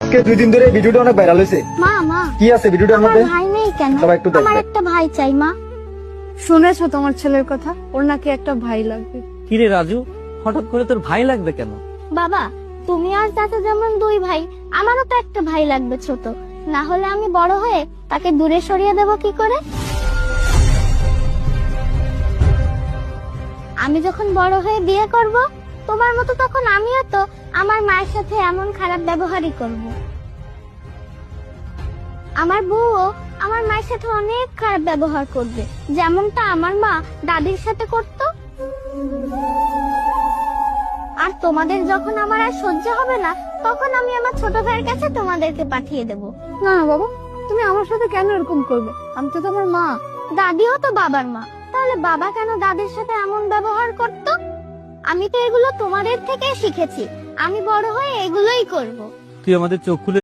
আজকে 2 দিন ধরে ভিডিওটা অনেক ভাইরাল হয়েছে। মা মা কি আছে ভিডিওটার আমার মধ্যে? ভাই নেই কেন? সবাই একটু দেখবে। আমার একটা ভাই চাই মা। শুনেছো তোমার ছেলের কথা? ওর নাকি একটা ভাই লাগবে। কিরে রাজু, হঠাৎ করে তোর ভাই লাগবে কেন? বাবা, তুমি আর চাচা যেমন 2 ভাই, আমারও তো একটা ভাই লাগবে ছোট। না হলে আমি বড় হয়ে তাকে দূরে সরিয়ে দেব কি করে? আমি যখন বড় হয়ে বিয়ে করব, তোমার মতো তখন আমিও তো আমার মায়ের সাথে এমন খারাপ ব্যবহারই করব। আমার বউও আমার মায়ের সাথে অনেক খারাপ ব্যবহার করবে, যেমনটা আমার মা দাদির সাথে করত। আর তোমাদের যখন আমার আর সহ্য হবে না, তখন আমি আমার ছোট ভাইয়ের কাছে তোমাদেরকে পাঠিয়ে দেব। না না বাবা, তুমি আমার সাথে কেন এরকম করবে? আমি তো তোমার মা। দাদিও তো বাবার মা, তাহলে বাবা কেন দাদির সাথে এমন ব্যবহার করত? আমি তো এগুলো তোমাদের থেকে শিখেছি। আমি বড় হয়ে এগুলোই করব। তুই আমাদের চোখ খুলে